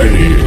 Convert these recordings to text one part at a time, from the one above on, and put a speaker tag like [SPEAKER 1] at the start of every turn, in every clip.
[SPEAKER 1] ready.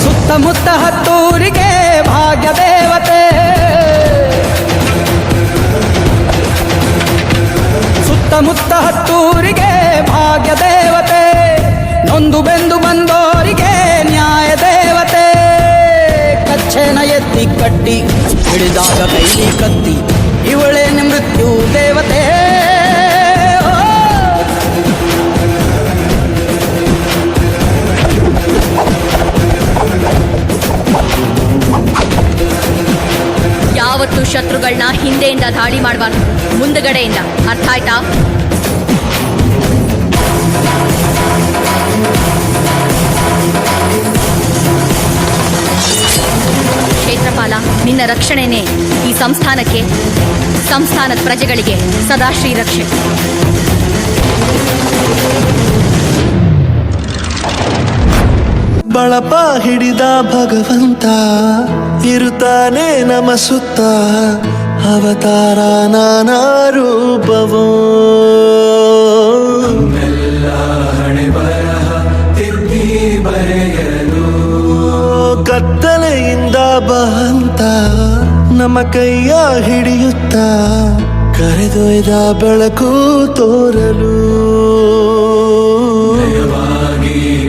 [SPEAKER 2] ಸುತ್ತಮುತ್ತ ಹತ್ತೂರಿಗೆ ಭಾಗ್ಯ ದೇವತೆ, ಸುತ್ತಮುತ್ತ ಹತ್ತೂರಿಗೆ ಭಾಗ್ಯ ದೇವತೆ, ನೊಂದು ಬೆಂದು ಬಂದೋರಿಗೆ ನ್ಯಾಯ ದೇವತೆ. ಕಚ್ಚೆನ ಎತ್ತಿ ಕಟ್ಟಿ ಹಿಡಿದಾಗ ಕೈಲಿ ಕತ್ತಿ, ಇವಳೇನೆ ಮೃತ್ಯು ದೇವತೆ.
[SPEAKER 3] ಯಾವತ್ತು ಶತ್ರುಗಳನ್ನ ಹಿಂದೆಯಿಂದ ದಾಳಿ ಮಾಡಬಾರ್ದು, ಮುಂದಗಡೆಯಿಂದ. ಅರ್ಥ ಆಯ್ತಾ? ಕ್ಷೇತ್ರಪಾಲ, ನಿನ್ನ ರಕ್ಷಣೆನೇ ಈ ಸಂಸ್ಥಾನದ ಪ್ರಜೆಗಳಿಗೆ ಸದಾ ಶ್ರೀರಕ್ಷೆ.
[SPEAKER 4] ಬಳಪ ಹಿಡಿದ ಭಗವಂತ ಇರುತ್ತಾನೆ ನಮ ಸುತ್ತ, ಅವತಾರ ನಾನಾ ರೂಪವೋ. ಹಣೆ ಬರಹ ತಿದ್ದಿ ಬರೆಯಲು ಕತ್ತಲೆಯಿಂದ ಬಂತ ನಮ್ಮ ಕೈಯ ಹಿಡಿಯುತ್ತ, ಕರೆದೊಯ್ದ ಬೆಳಕು ತೋರಲು.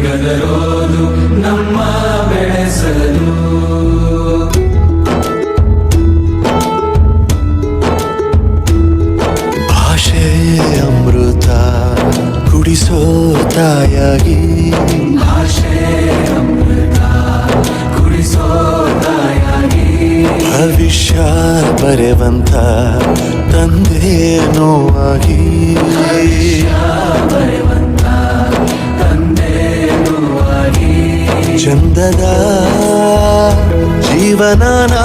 [SPEAKER 4] ಗದರೋದು ನಮ್ಮ ಬೆಳೆಸಲು, ಭಾಷೆ ಅಮೃತ ಕುಡಿಸೋ ತಾಯಾಗಿ, ಭಾಷೆ ಅಮೃತ ಕುಡಿಸೋ ತಾಯಾಗಿ, ಭವಿಷ್ಯ ಬರೆವಂತ ತಂದೆ ನೋವಾಗಿ, ಚಂದದ ಜೀವನನ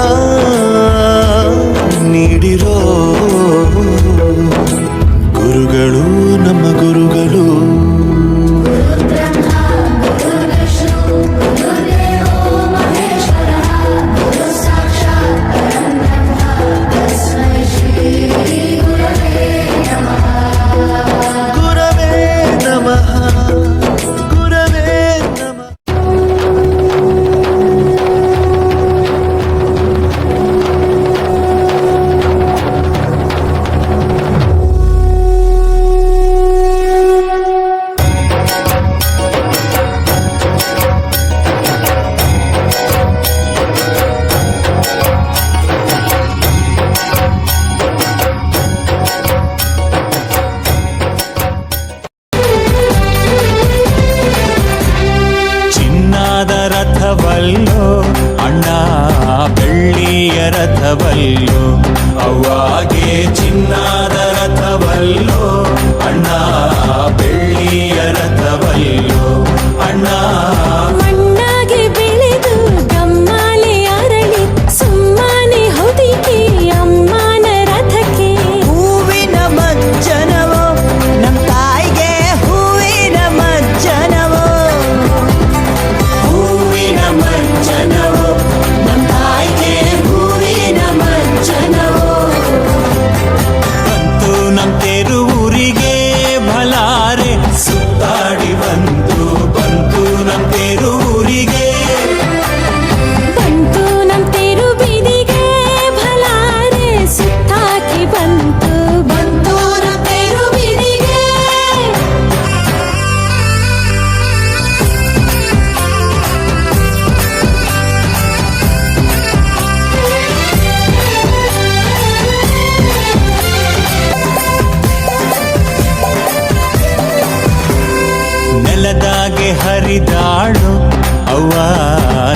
[SPEAKER 4] ನೀಡಿರೋ ಗುರುಗಳು ನಮ್ಮ ಗುರುಗಳು.
[SPEAKER 5] ರಥವಲ್ಲೋ ಅಣ್ಣ ಬೆಳ್ಳಿಯ ರಥವಲ್ಲೋ, ಅವ್ವಾಗೆ ಚಿನ್ನದ ರಥವಲ್ಲೋ ಅಣ್ಣ ಬೆಳ್ಳಿಯ ರಥ ನೆಲದಾಗೆ ಹರಿದಾಳು ಅವ್ವ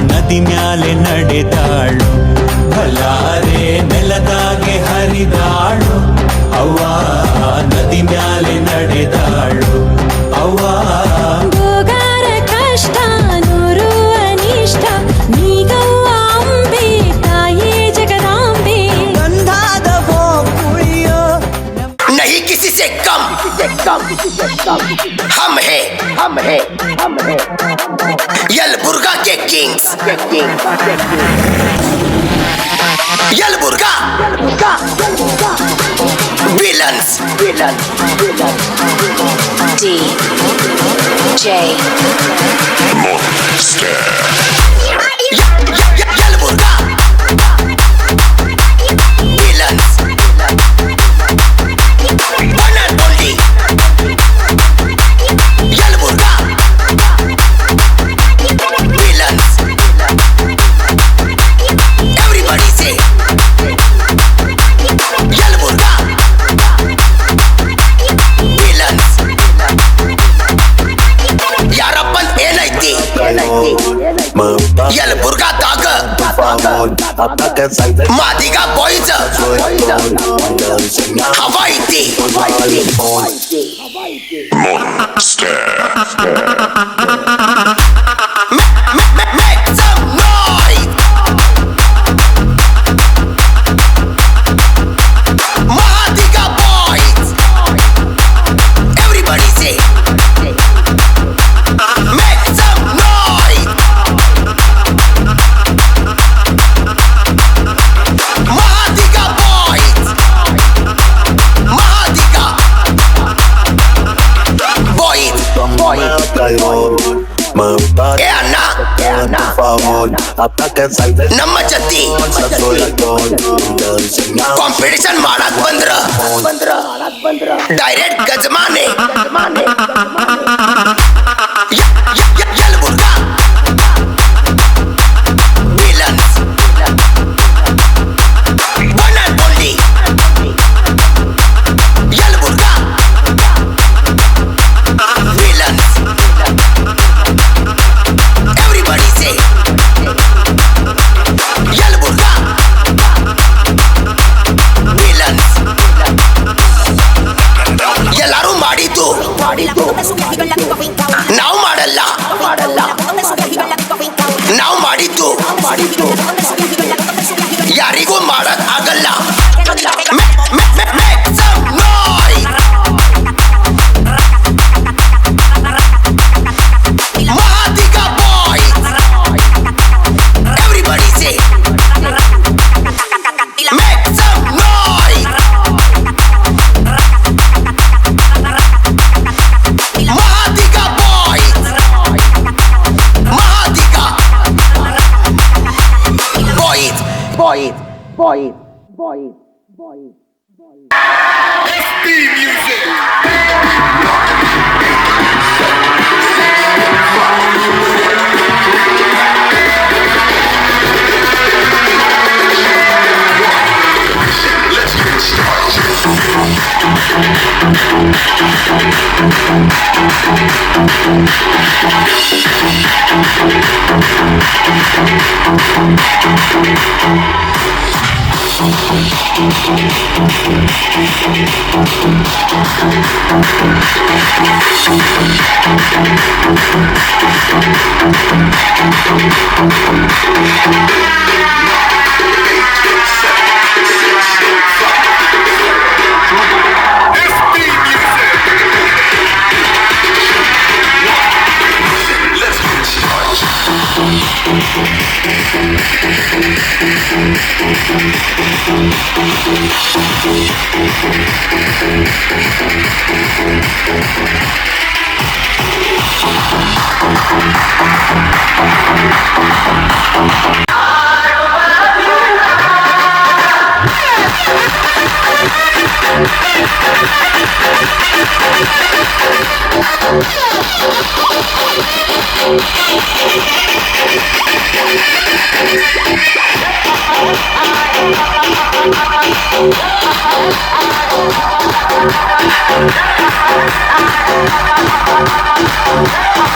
[SPEAKER 5] ನದಿ ಮ್ಯಾಲೆ ನಡೆದಾಳು ಬಲ್ಲಾರೆ ನೆಲದಾಗೆ ಹರಿದಾಳು ಅವ್ವ ನದಿ ಮ್ಯಾಲೆ ನಡೆದಾಳು ಅವ್ವ
[SPEAKER 1] ಗೋಗಾರ ಕಷ್ಟ ನೂರು ಅನಿಷ್ಟ ನೀಗವ್ವ ಅಂಬೆ ತಾಯೇ ಜಗದಾಂಬೆ
[SPEAKER 2] ಗಂಧಾದ ಗೋಕುಳಿಯೋ
[SPEAKER 6] नहीं किसी से कम हम हैं यलबुर्गा के kings Yalburga villains Yalburga villains one and only Yalburga villains. Everybody say Yalburga villains. ಯಾರಪ್ಪನ್ ಏನೈತಿ ಯಲಬುರ್ಗಾ ದಾಗ ಮಾದಿಗ ಬಾಯ್ಸ್ ಹವಾ ಐತಿ Make some noise. Mahadiga boys. Everybody say. Make some noise. Mahadiga boys. Mahadiga boys. ಏ ಅಣ್ಣ ನಮ್ಮ ಜೊತೆ ಕಾಂಪಿಟಿಷನ್ ಮಾಡಕ್ ಬಂದ್ರ ಡೈರೆಕ್ಟ್ ಗಜಮಾನೆ Yalburga villains one and only Yalburga villains. Everybody say Yalburga villains. ಎಲ್ಲರೂ ಮಾಡಿದ್ದು ನಾವು ಮಾಡಲ್ಲ ನಾವು ಮಾಡಿದ್ದು ಯಾರಿಗೂ ಮಾಡಕ್ ಆಗಲ್ಲ. Make some noise. Mahadiga boys. Everybody say make some noise. Mahadiga boys. Mahadiga boys.
[SPEAKER 7] Oh,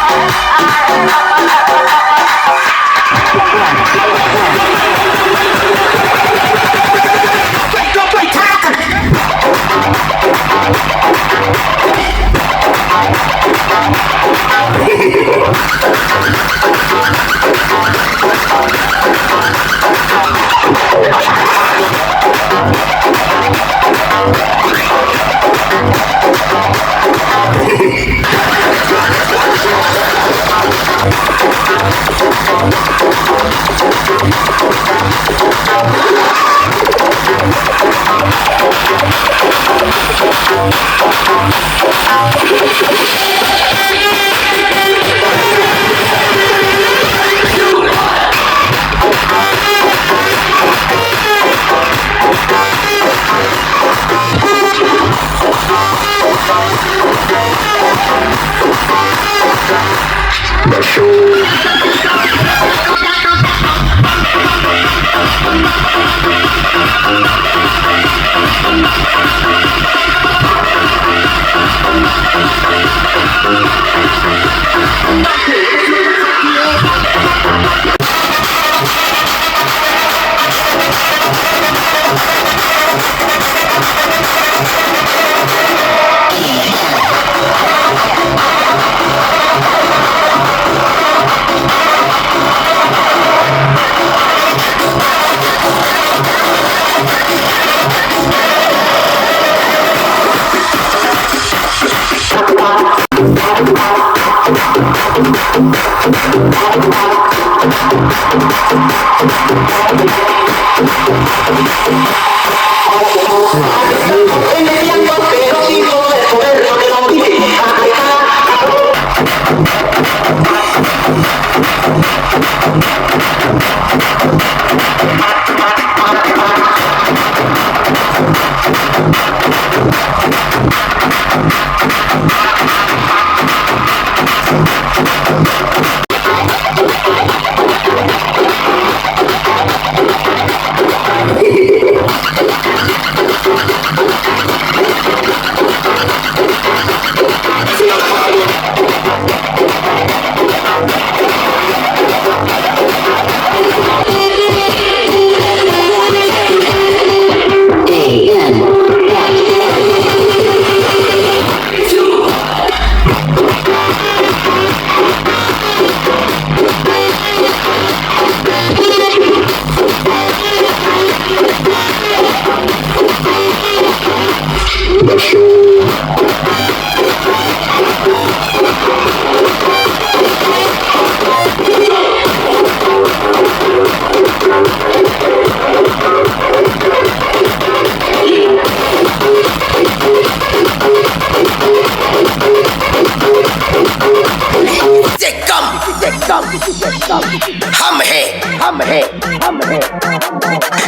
[SPEAKER 6] हम हैं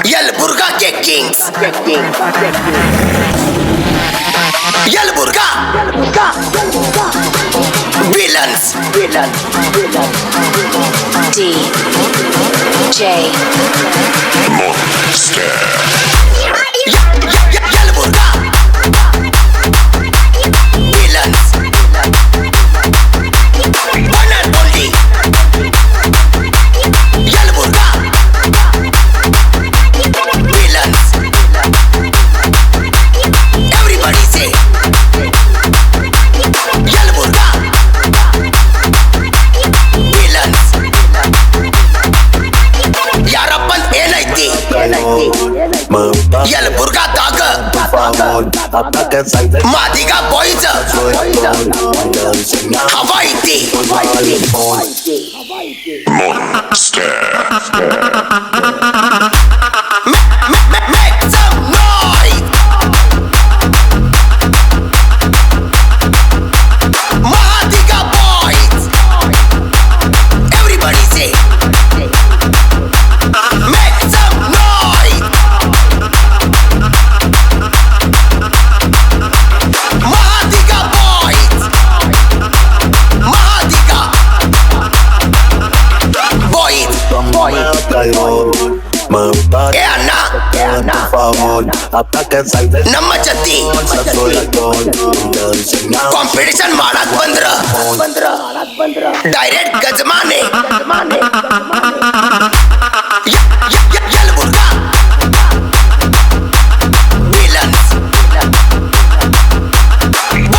[SPEAKER 6] यलबुर्गा के kings Yalburga villains
[SPEAKER 3] DJ
[SPEAKER 6] Yalburga villains one and only Yalburga villains everybody say Yalburga villains यारಪ್ಪನ್ ಏನೈತಿ ಯಲಬುರ್ಗಾದಾಗ ಮಾದಿಗ ಬಾಯ್ಸ್ ಹವಾ ಐತಿ Make some noise. Mahadiga boys. Everybody say. Make some noise. Mahadiga boys. Mahadiga boys. ಏ ಅಣ್ಣ ನಮ್ಮ ಜೊತೆ ಕಾಂಪಿಟಿಷನ್ ಮಾಡಕ್ ಬಂದ್ರ ಡೈರೆಕ್ಟ್ ಗಜಮಾನೆ Yalburga villains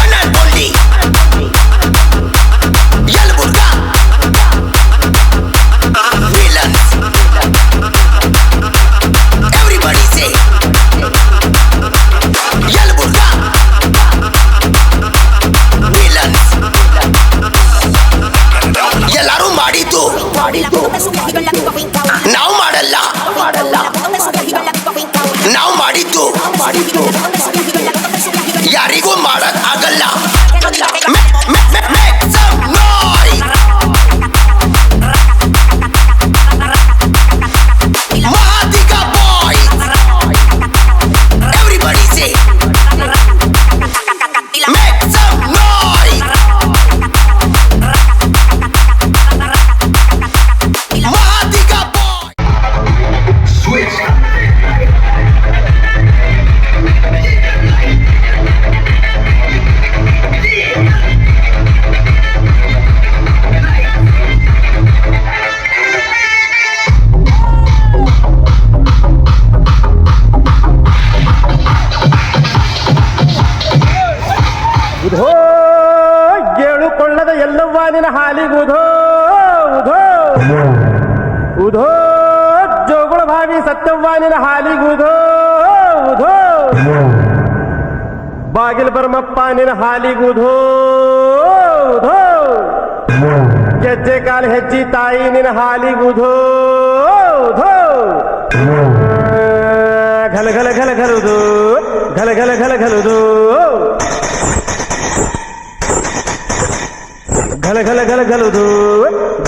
[SPEAKER 6] one and only Yalburga villains everybody say Yalburga villains ಎಲ್ಲರೂ ಮಾಡಿ ಮಾಡಿದ್ದು ನಾವು ಮಾಡಲ್ಲ ನಾವು ಮಾಡಿದ್ದು ಯಾರಿಗೂ ಮಾಡಕ್ ಆಗಲ್ಲ. Make some noise. Mahadika boys. Everybody say make some noise. Mahadika boys. Switch.
[SPEAKER 7] ಉಧೋ ಏಳುಕೊಳ್ಳದ Yellavva ನಿನ್ನ ಹಾಲಿಗುಧೋ ಉಧೋ ಉಧೋ ಜೋಗುಳ ಭಾವಿ ಸತ್ಯವ್ವ ನಿನ್ನ ಹಾಲಿಗುಧೋ ಉಧೋ ಬಾಗಿಲು ಬರಮಪ್ಪ ನಿನ್ನ ಹಾಲಿಗುಧೋ ಉಧೋ ಗೆಜ್ಜೆ ಕಾಲು ಹೆಜ್ಜಿ ತಾಯಿ ನಿನ್ನ ಹಾಲಿಗುಧೋ ಉಧೋ ಘಲ ಘಲ ಘಲ ಘಲುದು ಘಲ ಘಲ ಘಲ ಘಲುದು ಘಲ ಘಲ ಘಲ ಘಲುದು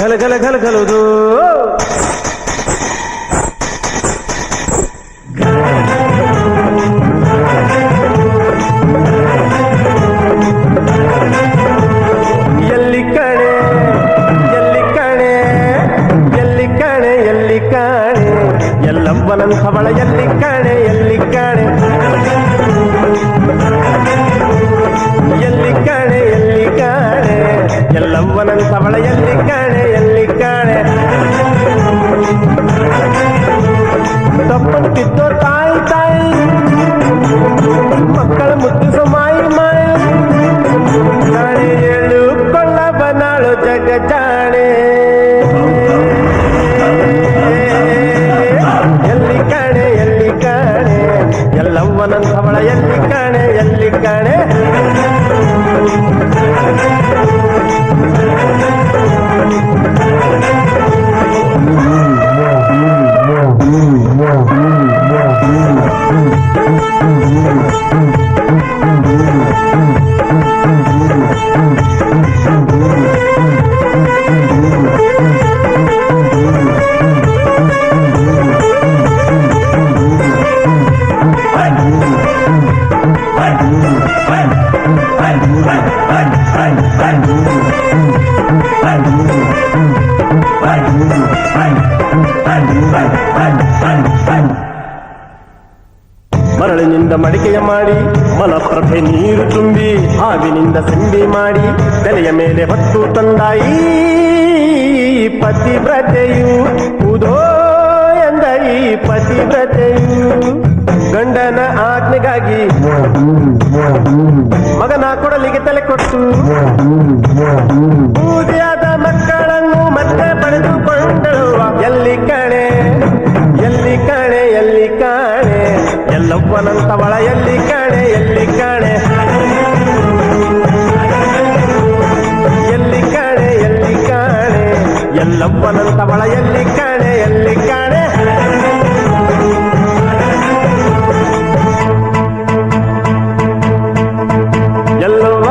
[SPEAKER 7] ಘಲ ಘಲ ಘಲ ಘಲುದು ಎಲ್ಲಿ ಕಣೆ ಎಲ್ಲಿ ಕಣೆ ಎಲ್ಲಿ ಕಣೆ ಎಲ್ಲಿ ಕಾಣೆ ಎಲ್ಲವ್ವನಂಥವಳ ಎಲ್ಲಿ ಕಾಣೆ ಎಲ್ಲಿ ಕಾಣೆ ಎಲ್ಲಿ ಕಾಣೆ ಎಲ್ಲಿ ಕಾಣೆ ಎಲ್ಲವ್ವನಂಥವಳ ಎಲ್ಲಿ ಕಾಣೆ ಎಲ್ಲಿ ಕಾಣೆ ತಪ್ಪಂತಿದ್ದೋ ತಾಯಿ ತಾಯಿ ಮಕ್ಕಳ ಮುದ್ದಿಸೋ ಮಾಯಿ ಮಾಯಿ ನಾಳೆ ಏಳು ಕೊಳ್ಳ ಬನಾಳು ಜಗ ಜಾಣೆ ಎಲ್ಲಿ ಕಾಣೆ ಎಲ್ಲಿ ಕಾಣೆ ಎಲ್ಲವ್ವನಂಥವಳ ಎಲ್ಲಿ ಕಾಣೆ ಎಲ್ಲಿ ಕಾಣೆ ಮರಳಿನಿಂದ ಮಡಿಕೆಯ ಮಾಡಿ ಮಲಪ್ರಭೆ ನೀರು ತುಂಬಿ ಹಾವಿನಿಂದ ಸಿಂಬಿ ಮಾಡಿ ತಲೆಯ ಮೇಲೆ ಹೊತ್ತು ತಂದಾಯಿ ಪತಿವ್ರತೆಯು ಉದೋ ಎಂದ ಈ ಪತಿವ್ರತೆಯು ಗಂಡನ ಆಜ್ಞೆಗಾಗಿ ಮಗನ ಕೊಡಲಿಗೆ ತಲೆ ಕೊಟ್ಟು ಬೂದಿಯಾದ ಮಕ್ಕಳನ್ನು ಮತ್ತೆ ಪಡೆದುಕೊಂಡಳು ಎಲ್ಲಿ ಕಾಣೆ ಎಲ್ಲಿ ಕಾಣೆ ಎಲ್ಲಿ ಕಾಣೆ ಎಲ್ಲವ್ವನಂಥವಳ ಎಲ್ಲಿ ಕಾಣೆ ಎಲ್ಲಿ ಕಾಣೆ ಎಲ್ಲಿ ಕಾಣೆ ಎಲ್ಲಿ ಕಾಣೆ ಎಲ್ಲವ್ವನಂಥವಳ ಎಲ್ಲಿ ಕಾಣೆ ಎಲ್ಲಿ ಕಾಣೆ ಎಲ್ಲವ್ವ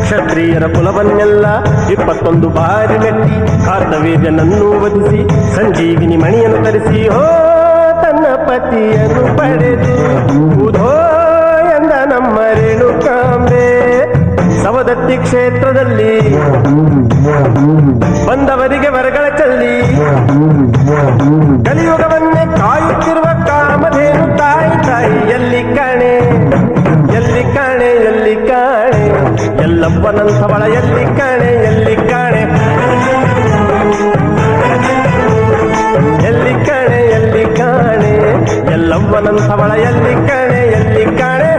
[SPEAKER 7] ಕ್ಷತ್ರಿಯರ ಕುಲವನ್ನೆಲ್ಲ 21 ಬಾರಿ ಮೆಟ್ಟಿ ಕಾರ್ತವೀರ್ಯನನ್ನು ವಧಿಸಿ ಸಂಜೀವಿನಿ ಮಣಿಯನ್ನು ತರಿಸಿ ಹೋ ತನ್ನ ಪತಿಯನ್ನು ಪಡೆದು ಉಧೋ ಎಂದ ನಮ್ಮ ರೇಣುಕಾಂಬೆ ಸವದತ್ತಿ ಕ್ಷೇತ್ರದಲ್ಲಿ ಬಂದವರಿಗೆ ವರಗಳ ಚಲ್ಲಿ ಕಲಿಯುಗವನ್ನೇ ಕಾಯುತ್ತಿರುವ ಕಾಮಧೇನು ತಾಯಿ ತಾಯಿ ಎಲ್ಲಿ ಕಾಣೆ ಎಲ್ಲಿ ಕಾಣೆ ಎಲ್ಲಿ ಕಾಣೆ ಎಲ್ಲವ್ವನಂಥವಳ ಎಲ್ಲಿ ಕಾಣೆ ಎಲ್ಲಿ ಕಾಣೆ ಎಲ್ಲಿ ಕಾಣೆ ಎಲ್ಲಿ ಕಾಣೆ ಎಲ್ಲವ್ವನಂಥವಳ ಎಲ್ಲಿ ಕಾಣೆ ಎಲ್ಲಿ ಕಾಣೆ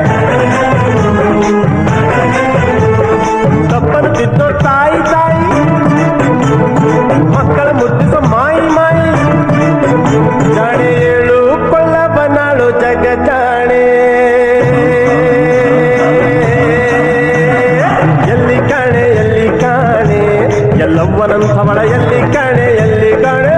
[SPEAKER 7] ತಪ್ಪನ್ನು ತಿದ್ದೋ ತಾಯಿ ತಾಯಿ ಮಕ್ಕಳ ಮುದ್ದಿಸೋ ಮಾಯಿ ಮಾಯಿ ಜಾಣೆ ಏಳು ಕೊಳ್ಳ ಬನಾಳು ಜಗ ಜಾಣೆ ಎಲ್ಲಿ ಕಾಣೆ ಎಲ್ಲವ್ವನಂಥವಳ ಎಲ್ಲಿ ಕಾಣೆ ಎಲ್ಲಿ ಕಾಣೆ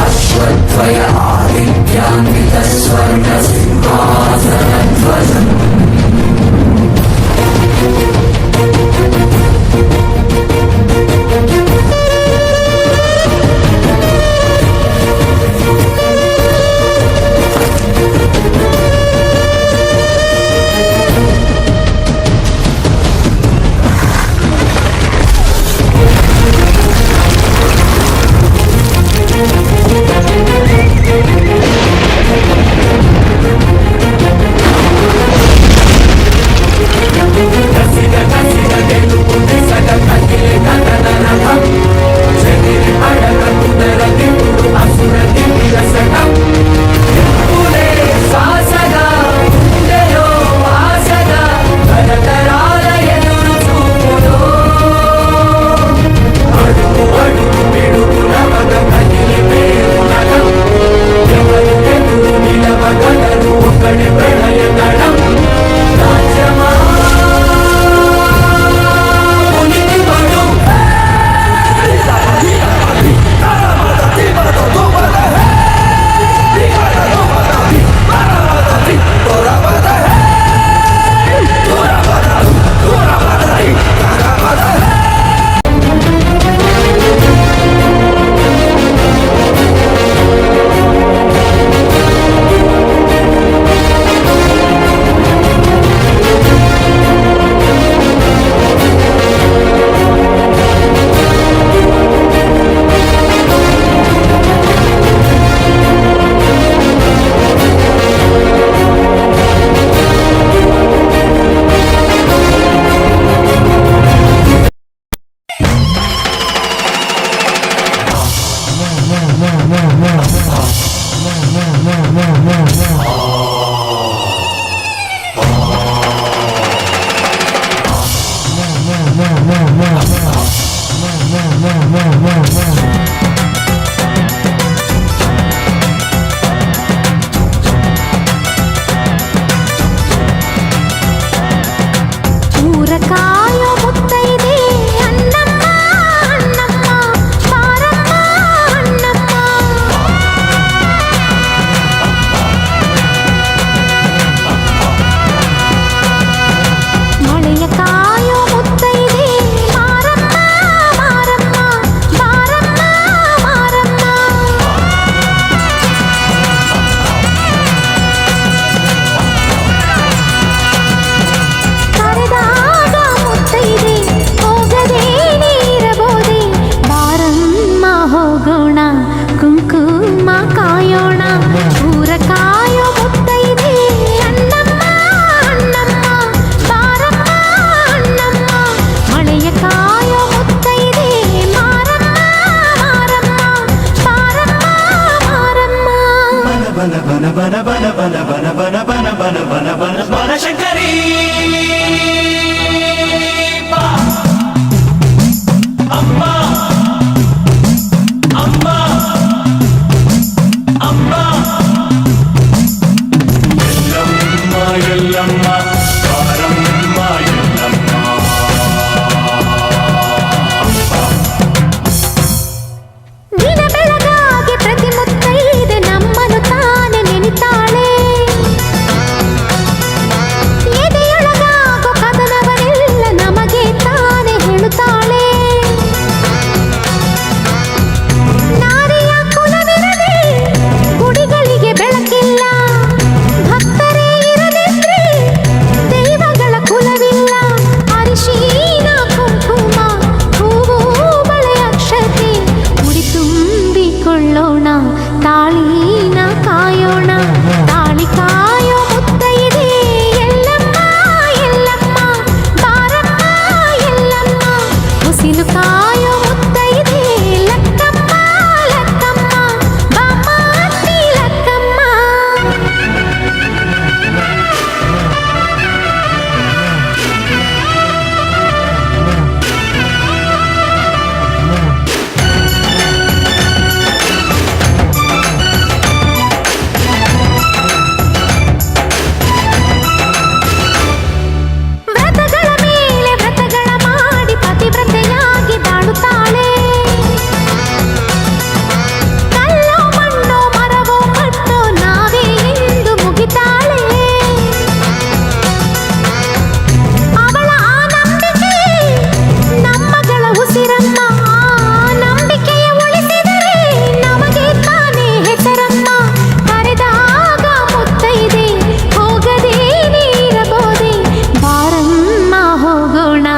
[SPEAKER 8] अश्वत्थया आदित्यान्वितस्वर्णसिंहासनध्वज
[SPEAKER 5] ಬನಶಂಕರಿ ಅಮ್ಮ ಅಮ್ಮ ಅಮ್ಮ ಎಲ್ಲಮ್ಮ ಎಲ್ಲಮ್ಮ ಬಾರಮ್ಮ ಎಲ್ಲಮ್ಮ
[SPEAKER 1] ದಿನ ಬೆಳಗಾಗಿ ಪ್ರತಿ ಮುತ್ತೈದೆ ನಮ್ಮನ್ನು ತಾನೆ ನೆನಿತಾಳೆ ಎದೆಯೊಳಗಾಗೋ ಕದನವರೆಲ್ಲ ನಮಗೆ ತಾನೆ ಹೇಳುತ್ತಾಳೆ ನಾರಿಯ ಕುಲವಿರದೆ ಗುಡಿಗಳಿಗೆ ಬೆಳಕಿಲ್ಲ ಭಕ್ತರೇ ಇರದಿದ್ರೆ ದೈವಗಳ ಕುಲವಿಲ್ಲ ಅರಿಶಿನ ಕುಂಕುಮ ಹೂವು ಬಳೆ ಅಕ್ಷತೆ ಮುಡಿ ತುಂಬಿಕೊಳ್ಳೋಣ ತಾಳಿನ ಕಾಯೋಣ ತಾಳಿ ಕಾಯೋ ಮುತ್ತೈದೆ ಎಲ್ಲಮ್ಮ ಎಲ್ಲಮ್ಮ ಬಾರಮ್ಮ ಎಲ್ಲಮ್ಮ ಹೊಸಿಲು ಕಾಯೋ ಮುತ್ತೈದೆ ಲಕ್ಕಮ್ಮ ಲಕ್ಕಮ್ಮ ಬಾಮ್ಮ ಅತ್ತಿ ಲಕ್ಕಮ್ಮ ವ್ರತಗಳ ಮೇಲೆ ವ್ರತಗಳ ಮಾಡಿ ಪತಿವ್ರತೆಯಾಗಿ ಬಾಳುತ್ತಾಳೆ ಕಲ್ಲೋ ಮಣ್ಣೋ ಮರವೋ ಕಟ್ಟೋ ನಾವೇ ಎಂದು ಮುಗಿತಾಳೆ ಅವಳ ಆ ನಂಬಿಕೆ ನಮ್ಮಗಳ ಉಸಿರಮ್ಮ ಆ ನಂಬಿಕೆಯ ಉಳಿಸಿದರೆ ನಮಗೆ ತಾನೇ ಹೆಸರಮ್ಮ ಕರೆದಾಗ ಮುತ್ತೈದೆ ಹೋಗದೇ ನೀರಬೋದೆ ಬಾರಮ್ಮ ಹೋಗೋಣ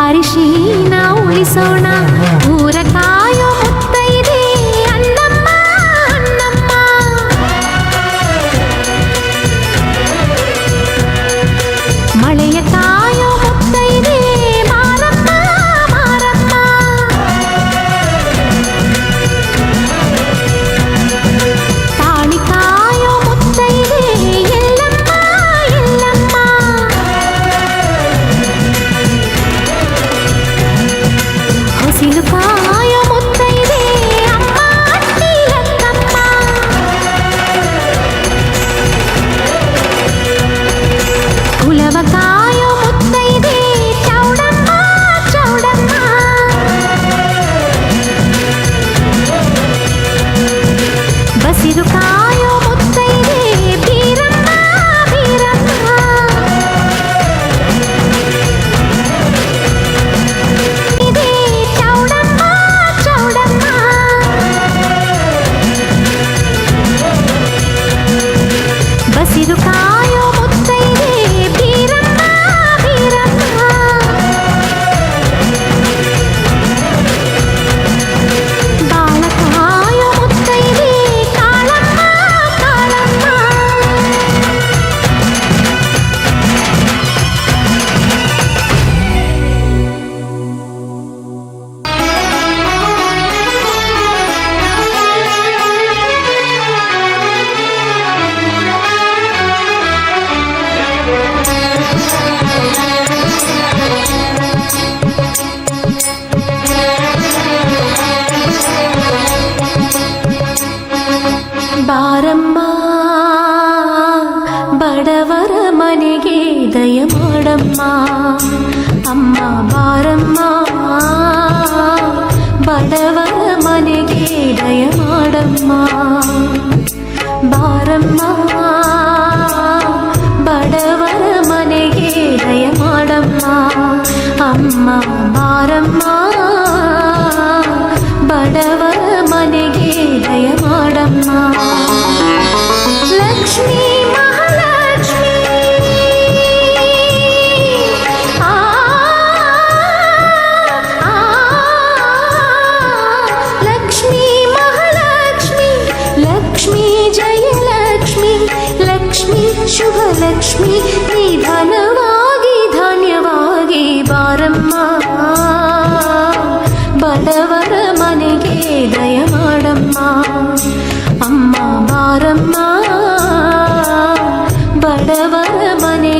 [SPEAKER 1] ಅರಿಶಿನ ಉಳಿಸೋಣ ಊರ ಕಾಯೋ ಮುತ್ತೈದೆ ಅನ್ನಮ್ಮ ಅನ್ನಮ್ಮ ಮಳೆಯ ಕಾಯೋ ಮುತ್ತೈದೆ ಮಾರಮ್ಮ ಮಾರಮ್ಮ ತಾಳಿ ಕಾಯೋ ಮುತ್ತೈದೆ ಎಲ್ಲಮ್ಮ ಎಲ್ಲಮ್ಮ ಹೊಸಿಲು ಕಾಯೋ ಮುತ್ತೈದೆ ಅಮ್ಮ ಅತ್ತಿ ಲಕ್ಕಮ್ಮ ಕುಲವ ಕಾಯೋ ಮುತ್ತೈದೆ ಚೌಡಮ್ಮ ಚೌಡಮ್ಮ ಬಸಿರು ಕಾಯೋ ಮುತ್ತೈದೆ ಬೀರಮ್ಮ ಬೀರಮ್ಮ ಇದೆ ಚೌಡಮ್ಮ ಚೌಡಮ್ಮ ಬಸಿರು ಕಾಯೋ ಮುತ್ತೈದೆ ಬೀರಮ್ಮ ಬೀರಮ್ಮ ಬಾಳ ಕಾಯೋ ಮುತ್ತೈದೆ ಕಾಳಮ್ಮ ಕಾಳಮ್ಮ ಬಾರಮ್ಮ ಬಡವರ ಮನೆಗೆ ದಯ ಮಾಡಮ್ಮ ಅಮ್ಮ ಬಾರಮ್ಮ ಬಡವರ ಮನೆಗೆ ದಯ ಮಾಡಮ್ಮ ಬಾರಮ್ಮ ಬಡವರ ಮನೆಗೆ ದಯ ಮಾಡಮ್ಮ ಅಮ್ಮ ಬಾರಮ್ಮ ಬಡವರ ಮನೆಗೆ ದಯ ಮಾಡಮ್ಮ ಲಕ್ಷ್ಮೀ ಮಹಾಲಕ್ಷ್ಮೀ ಆ ಲಕ್ಷ್ಮೀ ಮಹಾಲಕ್ಷ್ಮಿ ಲಕ್ಷ್ಮೀ ಜಯಲಕ್ಷ್ಮಿ ಲಕ್ಷ್ಮೀ ಶುಭಲಕ್ಷ್ಮಿ ನಿಧನವಾಗಿ ಧಾನ್ಯವಾಗಿ ಬಾರಮ್ಮ ಬಡವರ ಮನೆಗೆ ದಯ ಮಾಡಮ್ಮ ಅಮ್ಮ ಬಾರಮ್ಮ ಬಡವರ ಮನೆ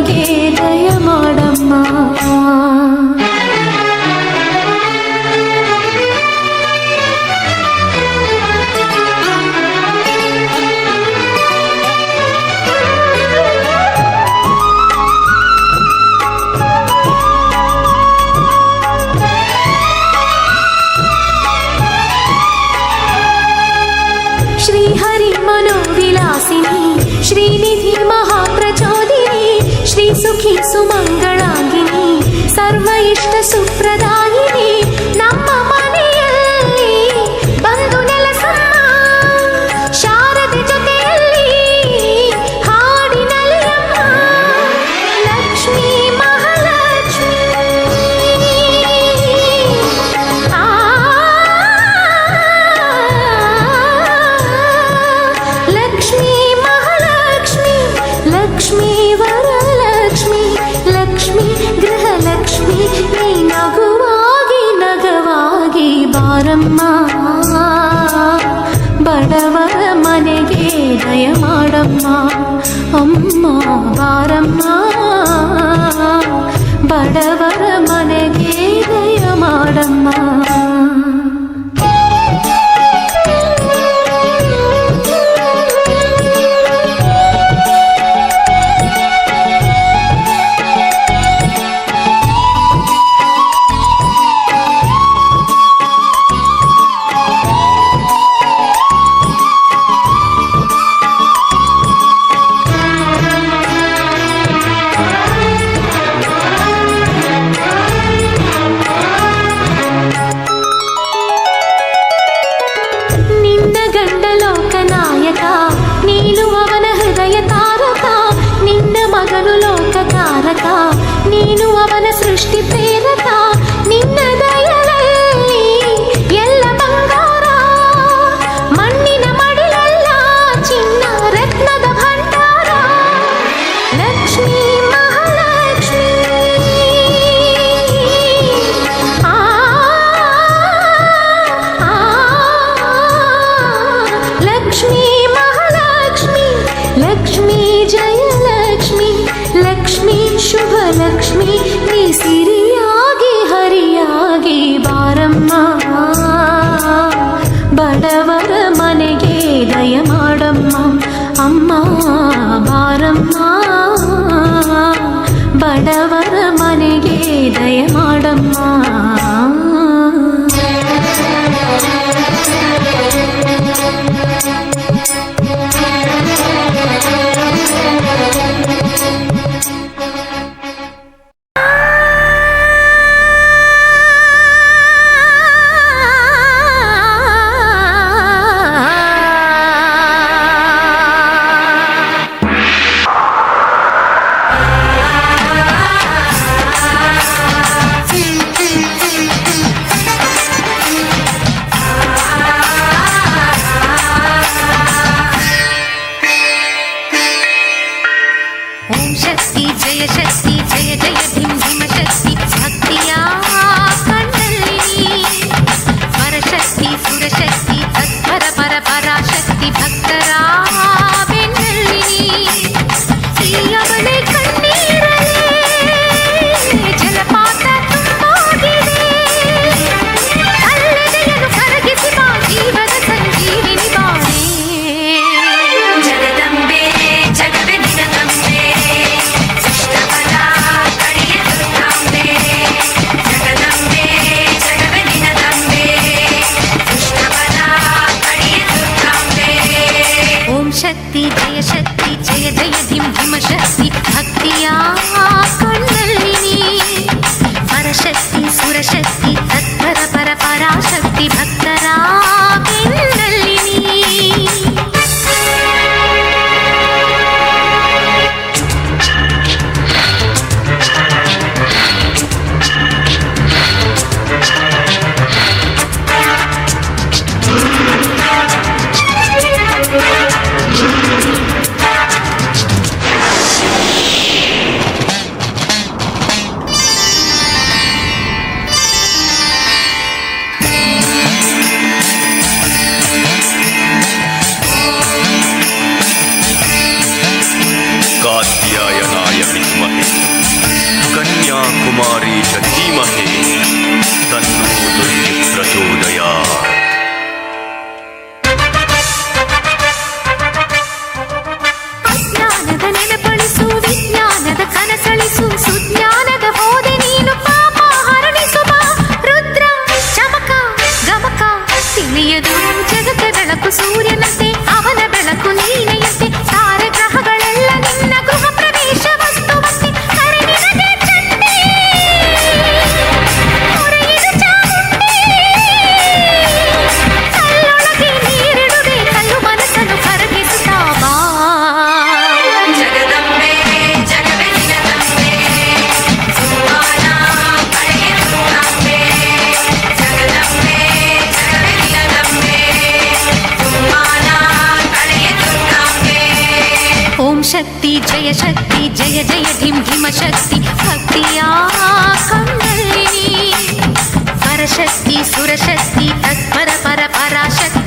[SPEAKER 1] ಸುಖಿ ಸುಮಂಗಳಾಗಿನಿ ಸರ್ವ ಇಷ್ಟ ಸುಪ್ರದಾಯಿನಿ ನಮ್ಮ ಮನೆಯಲ್ಲಿ ಬಂದು ನೆಲಸಮ್ಮ ಶಾರದೆ ಜೊತೆಯಲ್ಲಿ ಹಾಡಿನಲ್ಲಿ ಅಮ್ಮ ಲಕ್ಷ್ಮೀ ಮಹಾಲಕ್ಷ್ಮಿ ಲಕ್ಷ್ಮೀ ಮಹಾಲಕ್ಷ್ಮಿ ಲಕ್ಷ್ಮೀ ವರಲಕ್ಷ್ಮಿ ಲಕ್ಷ್ಮೀ ಗೃಹಲಕ್ಷ್ಮಿ ನೀ ನಗುವಾಗಿ ನಗವಾಗಿ ಬಾರಮ್ಮ ಬಡವರ ಮನೆಗೆ ದಯ ಮಾಡಮ್ಮ ಅಮ್ಮ ಬಾರಮ್ಮ ಬಡವರ ಮನೆಗೆ ದಯ ಮಾಡಮ್ಮ ನಿನ್ನ ಗಂಡ ಲೋಕನಾಯಕ ನೀನು ಅವನ ಹೃದಯ ತಾರಕ ನಿನ್ನ ಮಗನು ಲೋಕಕಾರಕ ನೀನು ಅವನ ಸೃಷ್ಟಿ ಪ್ರೇರಕ ನಿನ್ನ ದಯದಲ್ಲಿ ಎಲ್ಲ ಬಂಗಾರ ಮಣ್ಣಿನ ಮಡಿಲಲ್ಲ ಚಿನ್ನ ರತ್ನದ ಭಂಡಾರ ಲಕ್ಷ್ಮೀ ಮಹಾಲಕ್ಷ್ಮಿ ಲಕ್ಷ್ಮೀ ಮಹಾಲಕ್ಷ್ಮಿ ಲಕ್ಷ್ಮೀ ಜಯಲಕ್ಷ್ಮಿ ಲಕ್ಷ್ಮೀ ಶುಭ ಲಕ್ಷ್ಮಿ ನೀ ಸಿರಿಯಾಗಿ ಹರಿಯಾಗಿ ಬಾರಮ್ಮ ಬಡವರ ಮನೆಗೆ ದಯ ಮಾಡಮ್ಮ ಅಮ್ಮ ಬಾರಮ್ಮ ಬಡವರ ಮನೆಗೆ ದಯ ಮಾಡಮ್ಮ ಓಂ ಶಕ್ತಿ ಜಯ ಜಯ ಧಿಂ ಧಿಮ ಶಕ್ತಿ ಭಕ್ತಿಯ ಕಣ್ಣಲ್ಲಿ ಪರಶಕ್ತಿ ಸುರಶಕ್ತಿ ತತ್ಪರ ಪರ ಪರಾಶಕ್ತಿ ಭಕ್ತರ ಬೆನ್ನಲ್ಲಿ ಅವಳೆ ಕಣ್ಣೀರಲೇ ಜಲಪಾತ ತುಂಬೋಗಿದೆ ಅಲ್ಲದೆಯನ್ನು ಕರಗಿಸಿ ಬಾ ಜೀವದ ಸಂಜೀವಿನಿ ಬಾಣೆ ಜಗದಂಬೆ ಜಗವೆದಿನ ತಂಬೆ ಶಿಷ್ಟಫಲ ಕಡಿಯ ದುರ್ಗ ಹಿಮಶಕ್ತಿ ಭಕ್ತಿಯ ಕಣ್ಣಲ್ಲಿ ಪರಶಕ್ತಿ ಸುರಶಕ್ತಿ ತತ್ಪರ ಪರ ಪರಾಶಕ್ತಿ